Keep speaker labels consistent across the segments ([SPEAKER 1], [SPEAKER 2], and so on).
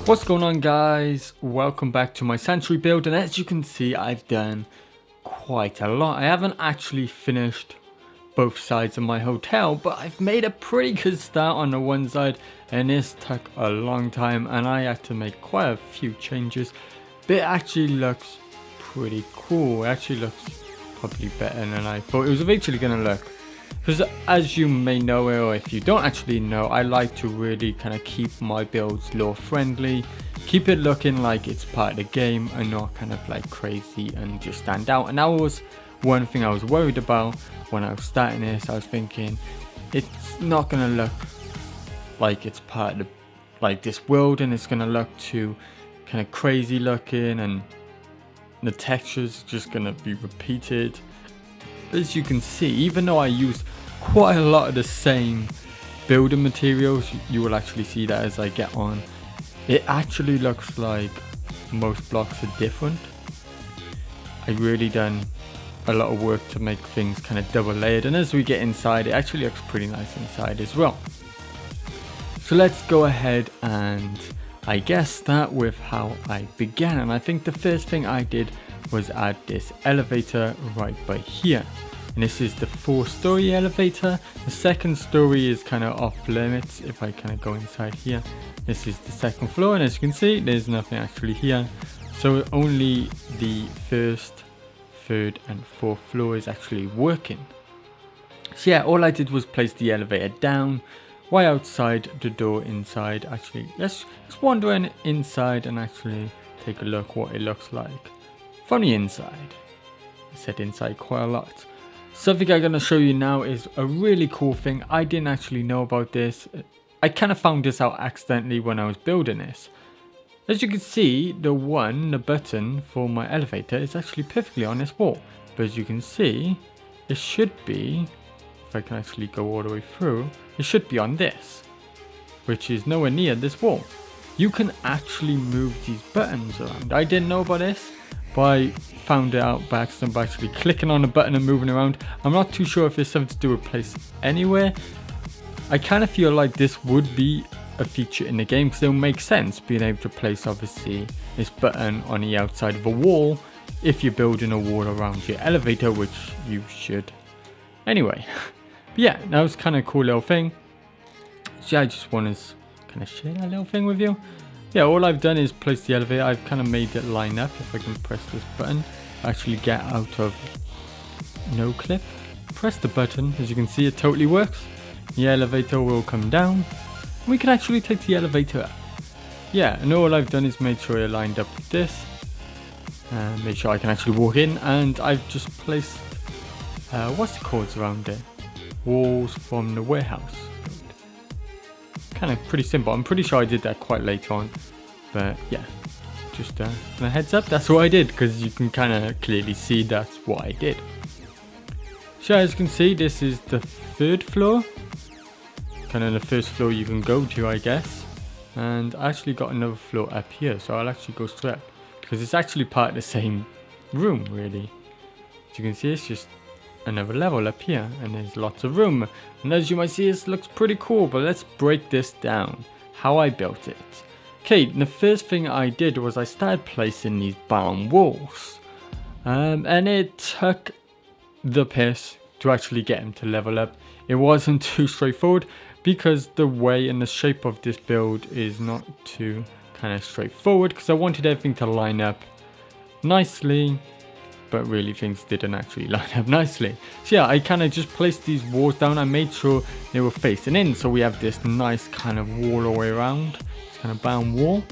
[SPEAKER 1] What's going on, guys? Welcome back to my sanctuary build, and as you can see, I've done quite a lot. I haven't actually finished both sides of my hotel, but I've made a pretty good start on the one side, and this took a long time and I had to make quite a few changes, but it actually looks pretty cool. It actually looks probably better than I thought it was eventually going to look. Because as you may know, or if you don't actually know, I like to really kind of keep my builds lore friendly, keep it looking like it's part of the game and not kind of like crazy and just stand out. And that was one thing I was worried about when I was starting this. I was thinking it's not going to look like it's part of the, like this world, and it's going to look too kind of crazy looking and the textures just going to be repeated. As you can see, even though I used quite a lot of the same building materials, you will actually see that as I get on, it actually looks like most blocks are different. I really done a lot of work to make things kind of double layered, and as we get inside, it actually looks pretty nice inside as well. So let's go ahead and I guess start with how I began, and I think the first thing I did was add this elevator right by here, and this is the 4-story elevator. The second story is kind of off limits if I kind of go inside here. This is the second floor, and as you can see, there's nothing actually here, so only the first, third and fourth floor is actually working. So yeah, all I did was place the elevator down right outside the door inside. Actually, let's wander inside and actually take a look what it looks like from the inside. I said inside quite a lot. Something I'm going to show you now is a really cool thing. I didn't actually know about this. I kind of found this out accidentally when I was building this. As you can see, the button for my elevator is actually perfectly on this wall. But as you can see, it should be, if I can actually go all the way through, it should be on this, which is nowhere near this wall. You can actually move these buttons around. I didn't know about this, but I found it out by accident by actually clicking on the button and moving around. I'm not too sure if it's something to do with place anywhere. I kind of feel like this would be a feature in the game because it'll make sense being able to place obviously this button on the outside of a wall if you're building a wall around your elevator, which you should. Anyway, but yeah, that was kind of a cool little thing. So yeah, I just want to kind of share that little thing with you. Yeah, all I've done is place the elevator. I've kind of made it line up. If I can press this button, actually get out of no clip. Press the button. As you can see, it totally works. The elevator will come down. We can actually take the elevator up. Yeah, and all I've done is made sure it lined up with this. And make sure I can actually walk in. And I've just placed, what's the cords around it? Walls from the warehouse. Kind of pretty simple. I'm pretty sure I did that quite late on, but yeah, just a heads up, that's what I did, because you can kind of clearly see that's what I did. So as you can see, this is the third floor, kind of the first floor you can go to, I guess, and I actually got another floor up here, so I'll actually go straight up because it's actually part of the same room really. As you can see, it's just another level up here, and there's lots of room, and as you might see, this looks pretty cool. But let's break this down how I built it. Okay, the first thing I did was I started placing these barn walls, and it took the piss to actually get them to level up. It wasn't too straightforward because the way and the shape of this build is not too kind of straightforward, because I wanted everything to line up nicely, but really things didn't actually line up nicely. So yeah, I kind of just placed these walls down. I made sure they were facing in, so we have this nice kind of wall all the way around, this kind of bound wall.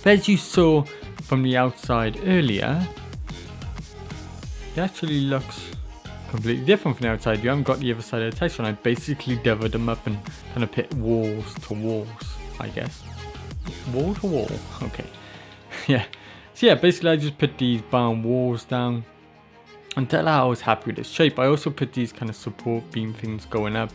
[SPEAKER 1] But as you saw from the outside earlier, it actually looks completely different from the outside. You haven't got the other side of the texture, and I basically doubled them up and kind of put walls to walls, I guess. Wall to wall, okay. Yeah. So yeah, basically I just put these barn walls down until I was happy with the shape. I also put these kind of support beam things going up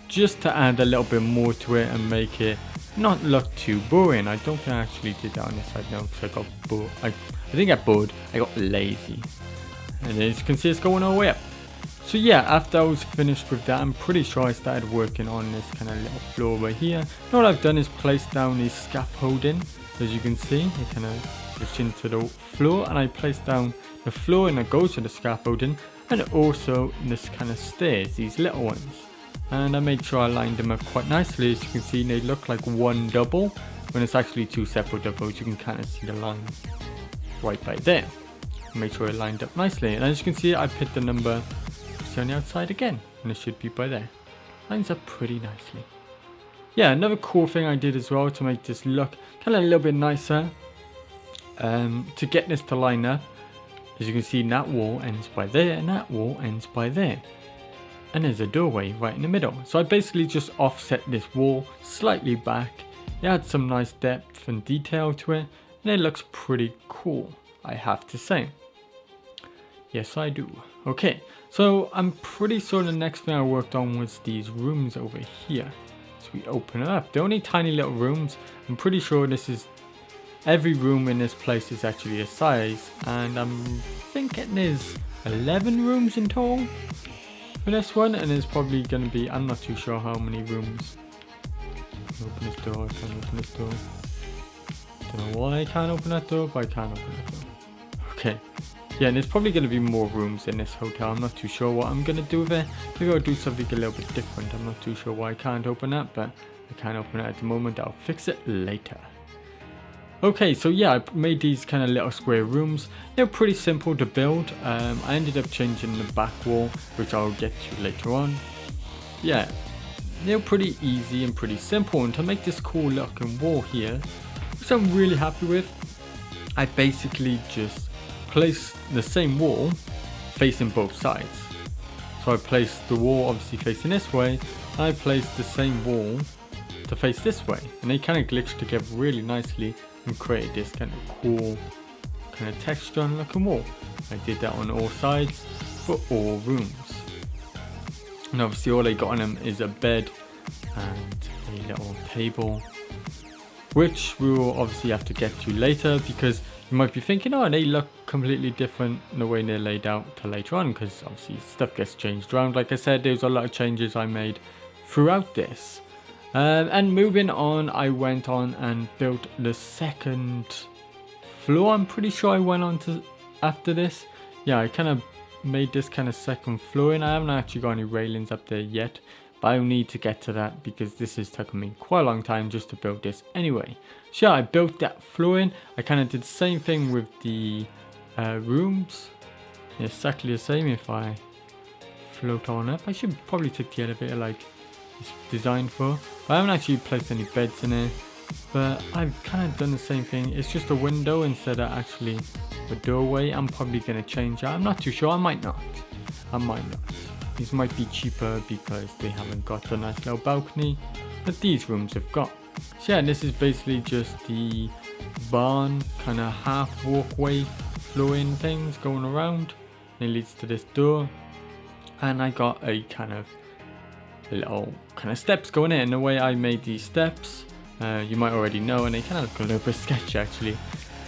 [SPEAKER 1] just to add a little bit more to it and make it not look too boring. I don't think I actually did that on this side now because I got bored. I didn't get bored, I got lazy. And as you can see, it's going all the way up. So yeah, after I was finished with that, I'm pretty sure I started working on this kind of little floor right here. And all I've done is place down these scaffolding. So as you can see, it kind of goes into the floor, and I place down the floor and it goes to the scaffolding, and also this kind of stairs, these little ones. And I made sure I lined them up quite nicely. As you can see, they look like one double when it's actually two separate doubles. You can kind of see the line right by there. Make sure it lined up nicely, and as you can see, I put the number on the outside again, and it should be by there. Lines up pretty nicely. Yeah, another cool thing I did as well to make this look kind of a little bit nicer, to get this to line up. As you can see, that wall ends by there and that wall ends by there, and there's a doorway right in the middle. So I basically just offset this wall slightly back. It adds some nice depth and detail to it, and it looks pretty cool, I have to say. Yes, I do. Okay, so I'm pretty sure the next thing I worked on was these rooms over here. So we open it up. They're only tiny little rooms. I'm pretty sure this is, every room in this place is actually a size, and I'm thinking there's 11 rooms in total for this one, and there's probably going to be, I'm not too sure how many rooms. Open this door, I can't open this door. Don't know why I can't open that door, but I can't open that door. Okay. Yeah, and there's probably going to be more rooms in this hotel. I'm not too sure what I'm going to do with it. Maybe I'll do something a little bit different. I'm not too sure why I can't open that, but I can't open it at the moment. I'll fix it later. Okay, so yeah, I made these kind of little square rooms. They're pretty simple to build. I ended up changing the back wall, which I'll get to later on. Yeah, they're pretty easy and pretty simple. And to make this cool looking wall here, which I'm really happy with, I basically just place the same wall facing both sides. So I placed the wall obviously facing this way, and I placed the same wall to face this way, and they kind of glitched together really nicely and created this kind of cool kind of texture on looking wall. I did that on all sides for all rooms, and obviously all I got on them is a bed and a little table, which we will obviously have to get to later, because you might be thinking, oh, they look completely different in the way they're laid out to later on, because obviously stuff gets changed around. Like I said, there's a lot of changes I made throughout this. And moving on, I went on and built the second floor. I'm pretty sure I went on to after this. Yeah, I kind of made this kind of second floor, and I haven't actually got any railings up there yet, but I'll need to get to that because this has taken me quite a long time just to build this anyway. So yeah, I built that floor in. I kind of did the same thing with the rooms. Exactly the same. If I float on up, I should probably take the elevator like it's designed for. But I haven't actually placed any beds in it, but I've kind of done the same thing. It's just a window instead of actually a doorway. I'm probably going to change that. I'm not too sure. I might not. These might be cheaper because they haven't got the nice little balcony that these rooms have got. So yeah, this is basically just the barn kind of half walkway flooring things going around. It leads to this door, and I got a kind of little kind of steps going in. The way I made these steps, you might already know, and they kind of look a little bit sketchy actually.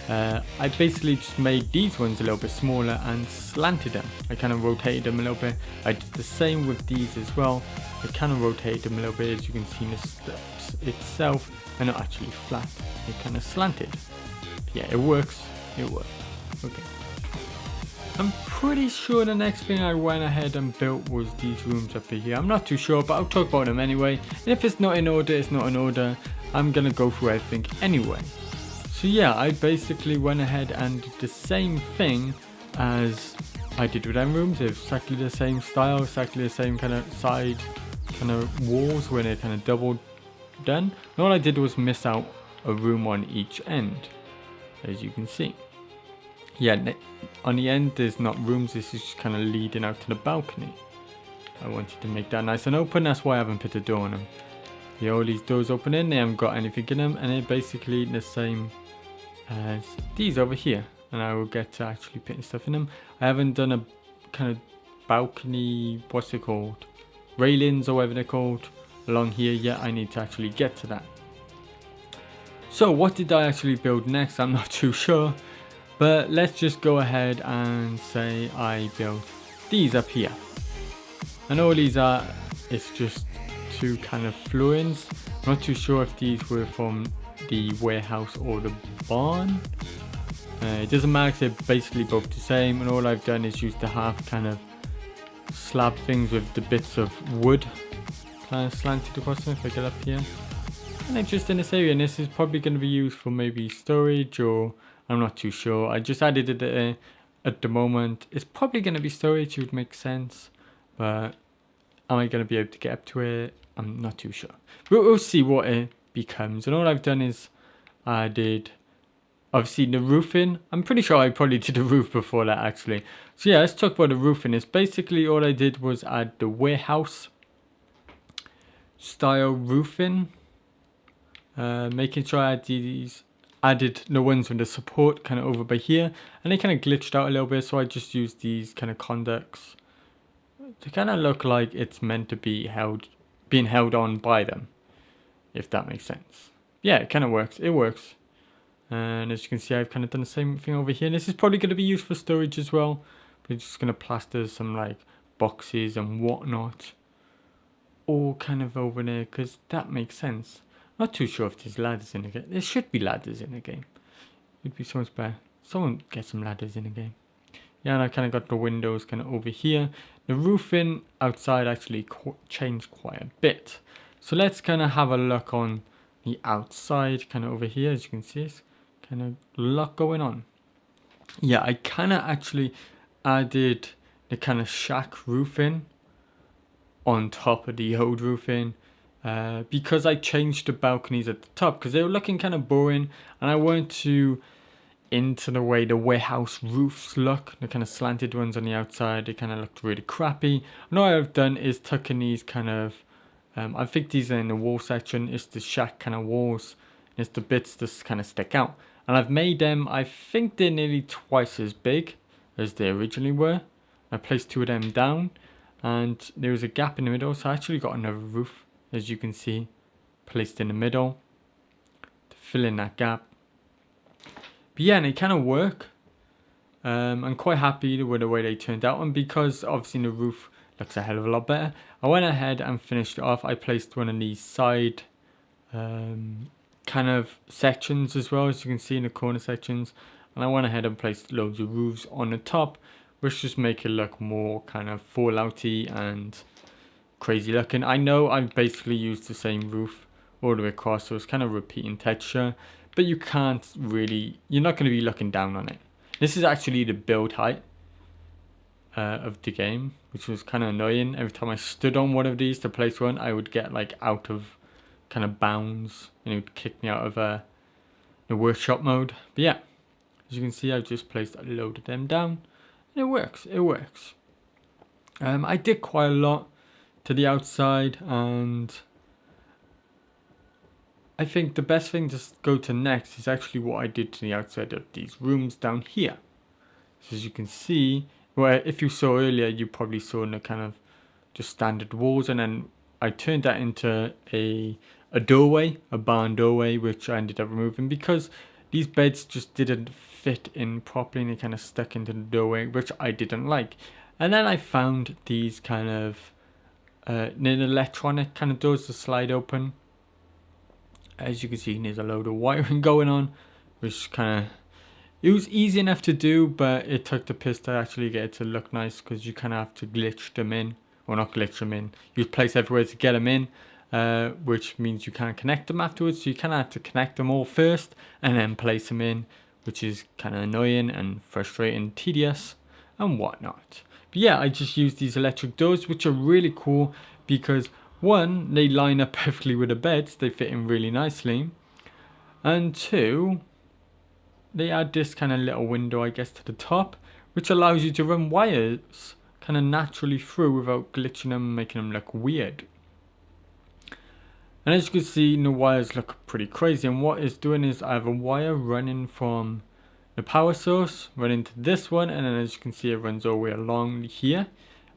[SPEAKER 1] I basically just made these ones a little bit smaller and slanted them. I kind of rotated them a little bit. I did the same with these as well. I kind of rotated them a little bit. As you can see, the steps itself are not actually flat. They're kind of slanted. But yeah, it works. It works. Okay. I'm pretty sure the next thing I went ahead and built was these rooms up here. I'm not too sure, but I'll talk about them anyway. And if it's not in order, it's not in order. I'm going to go through everything anyway. So yeah, I basically went ahead and did the same thing as I did with them rooms. It's exactly the same style, exactly the same kind of side kind of walls where they're kind of double done. And all I did was miss out a room on each end, as you can see. Yeah, on the end there's not rooms, this is just kind of leading out to the balcony. I wanted to make that nice and open, that's why I haven't put a door on them. Yeah, all these doors open in, they haven't got anything in them, and they're basically the same as these over here, and I will get to actually putting stuff in them. I haven't done a kind of balcony, what's it called, railings or whatever they're called along here yet. I need to actually get to that. So what did I actually build next? I'm not too sure, but let's just go ahead and say I built these up here, and all these are, it's just two kind of floorings. I'm not too sure if these were from the warehouse or the barn. It doesn't matter, they're basically both the same, and all I've done is use the half kind of slab things with the bits of wood kind of slanted across them. If I get up here, and then just in this area, and this is probably going to be used for maybe storage, or I'm not too sure. I just added it there at the moment. It's probably going to be storage, it would make sense, but am I going to be able to get up to it? I'm not too sure, but we'll see what it becomes. And all I've done is added obviously the roofing. I'm pretty sure I probably did the roof before that actually. So yeah, let's talk about the roofing. It's basically all I did was add the warehouse style roofing, making sure I had added the ones with the support kind of over by here, and they kind of glitched out a little bit, so I just used these kind of conducts to kind of look like it's meant to be being held on by them, if that makes sense. Yeah, it kind of works. It works. And as you can see, I've kind of done the same thing over here. And this is probably going to be used for storage as well. We're just going to plaster some like boxes and whatnot all kind of over there, because that makes sense. Not too sure if there's ladders in the game. There should be ladders in the game. It'd be so much better. Someone get some ladders in the game. Yeah, and I kind of got the windows kind of over here. The roofing outside actually changed quite a bit. So let's kind of have a look on the outside kind of over here. As you can see, it's kind of a lot going on. Yeah, I kind of actually added the kind of shack roofing on top of the old roofing, because I changed the balconies at the top because they were looking kind of boring, and I wanted to into the way the warehouse roofs look, the kind of slanted ones on the outside. They kind of looked really crappy. And all I've done is tuck in these kind of I think these are in the wall section. It's the shack kind of walls. It's the bits that kind of stick out. And I've made them, I think they're nearly twice as big as they originally were. I placed 2 of them down, and there was a gap in the middle. So I actually got another roof, as you can see, placed in the middle to fill in that gap. But yeah, and they kind of work. I'm quite happy with the way they turned out. And because obviously the roof looks a hell of a lot better, I went ahead and finished it off. I placed one of these side kind of sections as well, as you can see in the corner sections. And I went ahead and placed loads of roofs on the top, which just make it look more kind of fallouty and crazy looking. I know I've basically used the same roof all the way across, so it's kind of repeating texture, but you can't really, you're not going to be looking down on it. This is actually the build height of the game, which was kind of annoying. Every time I stood on one of these to place one, I would get like out of kind of bounds, and it would kick me out of the workshop mode. But yeah, as you can see, I've just placed a load of them down, and it works. It works. I did quite a lot to the outside, and I think the best thing to go to next is actually what I did to the outside of these rooms down here. So as you can see, where if you saw earlier, you probably saw in the kind of just standard walls, and then I turned that into a doorway, a barn doorway, which I ended up removing because these beds just didn't fit in properly, and they kind of stuck into the doorway, which I didn't like. And then I found these kind of electronic kind of doors to slide open. As you can see, there's a load of wiring going on, which kind of, it was easy enough to do, but it took the piss to actually get it to look nice, because you kind of have to glitch them in, or not glitch them in, you place everywhere to get them in, which means you can't connect them afterwards. So you kind of have to connect them all first and then place them in, which is kind of annoying and frustrating, tedious and whatnot. But yeah, I just used these electric doors, which are really cool because one, they line up perfectly with the beds, they fit in really nicely, and two, they add this kind of little window, I guess, to the top, which allows you to run wires kind of naturally through without glitching them and making them look weird. And as you can see, the wires look pretty crazy, and what it's doing is I have a wire running from the power source running to this one, and then as you can see, it runs all the way along here,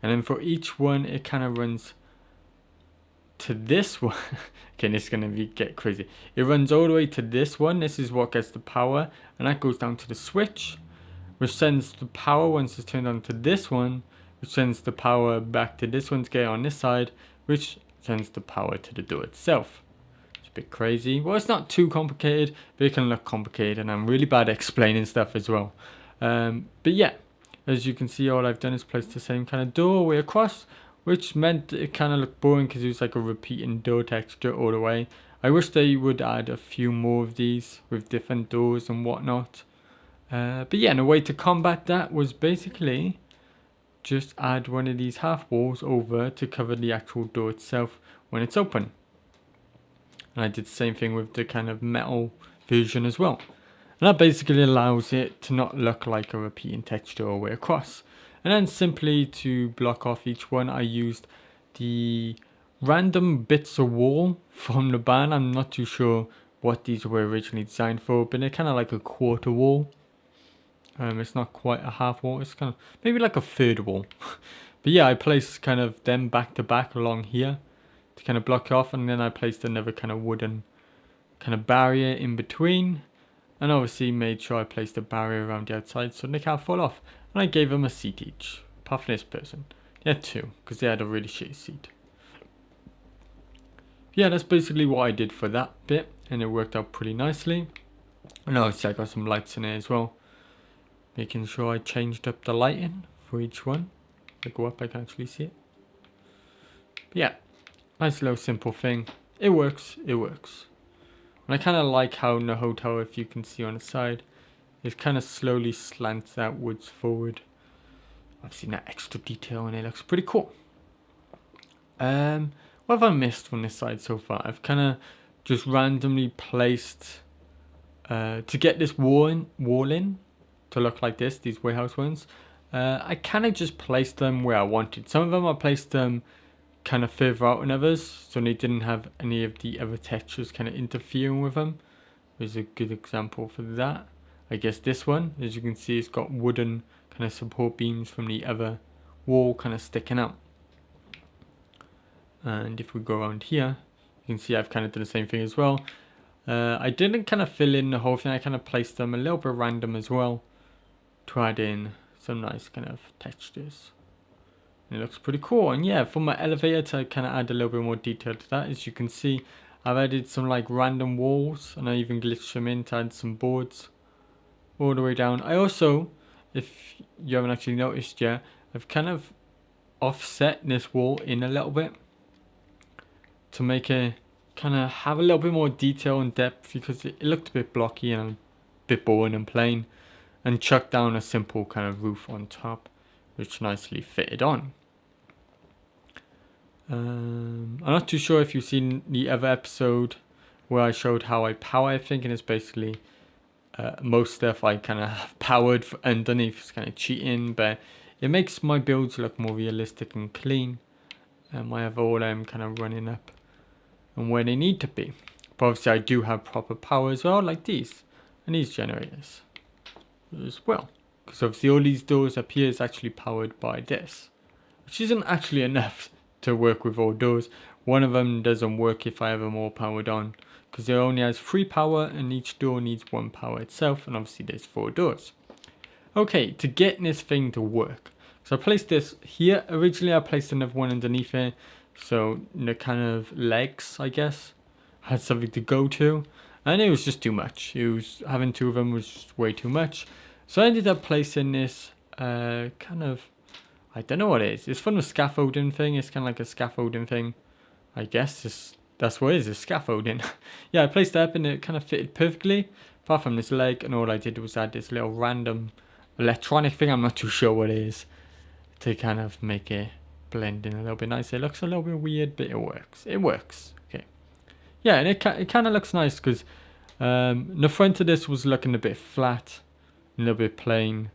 [SPEAKER 1] and then for each one it kind of runs to this one. Okay, this is going to get crazy. It runs all the way to this one. This is what gets the power, and that goes down to the switch, which sends the power once it's turned on to this one, which sends the power back to this one to get on this side, which sends the power to the door itself. So bit crazy. Well, it's not too complicated, but it can look complicated, and I'm really bad at explaining stuff as well. But yeah, as you can see, all I've done is place the same kind of doorway across, which meant it kind of looked boring because it was like a repeating door texture all the way. I wish they would add a few more of these with different doors and whatnot. But yeah, and a way to combat that was basically just add one of these half walls over to cover the actual door itself when it's open. And I did the same thing with the kind of metal version as well. And that basically allows it to not look like a repeating texture all the way across. And then simply to block off each one, I used the random bits of wall from the band. I'm not too sure what these were originally designed for, but they're kind of like a quarter wall. It's not quite a half wall, it's kind of maybe like a third wall. But yeah, I placed kind of them back to back along here to kind of block off, and then I placed another kind of wooden kind of barrier in between, and obviously made sure I placed a barrier around the outside so they can't fall off. And I gave them a seat each, apart from this person. They had two, because they had a really shitty seat. Yeah, that's basically what I did for that bit, and it worked out pretty nicely. And obviously I got some lights in there as well, making sure I changed up the lighting for each one. If I go up, I can actually see it. But yeah, nice little simple thing. It works, it works. And I kind of like how in the hotel, if you can see on the side, it kind of slowly slants outwards forward. I've seen that extra detail and it looks pretty cool. What have I missed from this side so far? I've kind of just randomly placed, to get this wall in to look like this, these warehouse ones. I kind of just placed them where I wanted. Some of them I placed them kind of further out than others, so they didn't have any of the other textures kind of interfering with them. There's a good example for that. I guess this one, as you can see, it's got wooden kind of support beams from the other wall kind of sticking out. And if we go around here, you can see I've kind of done the same thing as well. I didn't kind of fill in the whole thing, I kind of placed them a little bit random as well to add in some nice kind of textures. And it looks pretty cool. And yeah, for my elevator to kind of add a little bit more detail to that, as you can see, I've added some like random walls, and I even glitched them in to add some boards all the way down. I also, if you haven't actually noticed yet, I've kind of offset this wall in a little bit to make it kind of have a little bit more detail and depth, because it looked a bit blocky and a bit boring and plain, and chucked down a simple kind of roof on top, which nicely fitted on. I'm not too sure if you've seen the other episode where I showed how I power everything, and it's basically most stuff I kind of have powered underneath. It's kind of cheating, but it makes my builds look more realistic and clean. I have all them kind of running up and where they need to be. But obviously I do have proper power as well, like these and these generators as well, because obviously all these doors up here is actually powered by this, which isn't actually enough to work with all doors. One of them doesn't work if I have them all powered on, because it only has 3 power and each door needs 1 power itself, and obviously there's 4 doors. Okay, to get this thing to work, so I placed this here. Originally I placed another one underneath it, so the kind of legs, I guess, had something to go to, and it was just too much. It was, having 2 of them was just way too much. So I ended up placing this kind of, I don't know what it is. It's from the scaffolding thing. It's kind of like a scaffolding thing, I guess. That's what it is, scaffolding. Yeah, I placed that up and it kind of fitted perfectly, apart from this leg, and all I did was add this little random electronic thing, I'm not too sure what it is, to kind of make it blend in a little bit nicer. It looks a little bit weird, but it works. It works. Okay. Yeah, and it kind of looks nice, because the front of this was looking a bit flat, a little bit plain,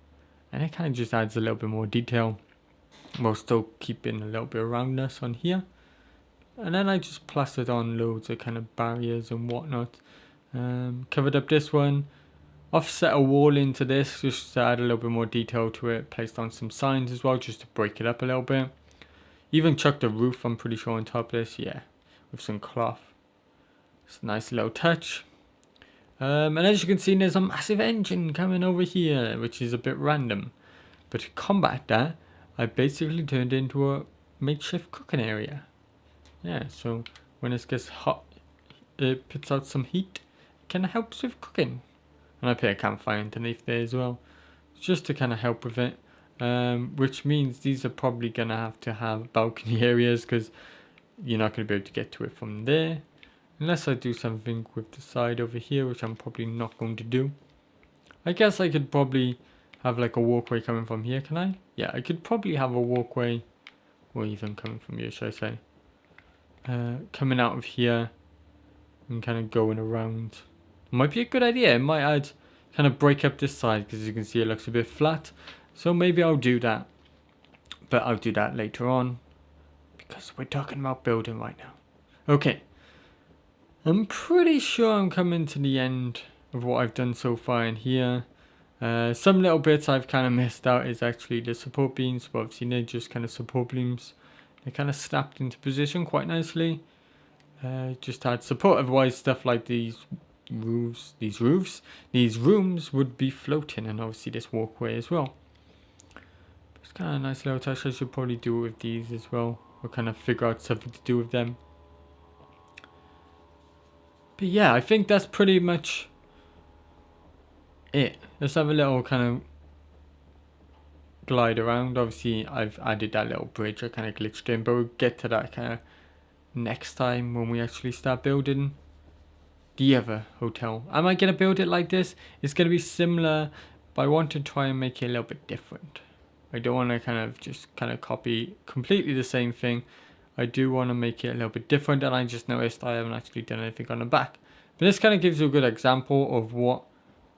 [SPEAKER 1] and it kind of just adds a little bit more detail while still keeping a little bit of roundness on here. And then I just plastered on loads of kind of barriers and whatnot. Covered up this one, offset a wall into this just to add a little bit more detail to it. Placed on some signs as well just to break it up a little bit. Even chucked a roof, I'm pretty sure, on top of this, yeah, with some cloth. It's a nice little touch. And as you can see, there's a massive engine coming over here, which is a bit random. But to combat that, I basically turned it into a makeshift cooking area. Yeah, so when this gets hot it puts out some heat. It kind of helps with cooking. And I put a campfire underneath there as well, just to kind of help with it. Which means these are probably going to have balcony areas, because you're not going to be able to get to it from there. Unless I do something with the side over here, which I'm probably not going to do. I guess I could probably have like a walkway coming from here, can I? Yeah, I could probably have a walkway, or even coming from here, should I say. Coming out of here and kind of going around. Might be a good idea. It might add, kind of break up this side, because as you can see it looks a bit flat. So maybe I'll do that. But I'll do that later on, because we're talking about building right now. Okay. I'm pretty sure I'm coming to the end of what I've done so far in here. Some little bits I've kind of missed out is actually the support beams, but obviously they're just kind of support beams. They're kind of snapped into position quite nicely. Just add support, otherwise stuff like these rooms would be floating, and obviously this walkway as well. It's kind of a nice little touch. I should probably do it with these as well, or kind of figure out something to do with them. But yeah, I think that's pretty much it. Let's have a little kind of glide around. Obviously I've added that little bridge. I kind of glitched in, but we'll get to that kind of next time when we actually start building the other hotel. Am I going to build it like this? It's going to be similar, but I want to try and make it a little bit different. I don't want to kind of copy completely the same thing. I do want to make it a little bit different, and I just noticed I haven't actually done anything on the back. But this kind of gives you a good example of what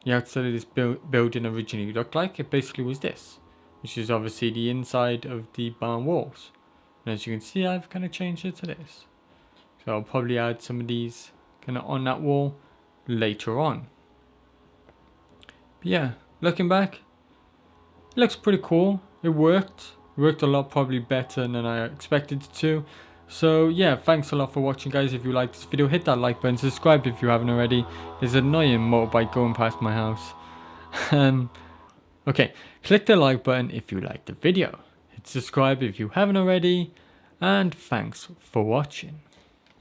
[SPEAKER 1] the outside of this building originally looked like. It basically was this, which is obviously the inside of the barn walls. And as you can see, I've kind of changed it to this. So I'll probably add some of these kind of on that wall later on. But yeah, looking back, it looks pretty cool. It worked. It worked a lot, probably better than I expected it to. So yeah, thanks a lot for watching, guys. If you liked this video, hit that like button, subscribe if you haven't already. There's an annoying motorbike going past my house. Okay, click the like button if you liked the video. Hit subscribe if you haven't already. And thanks for watching.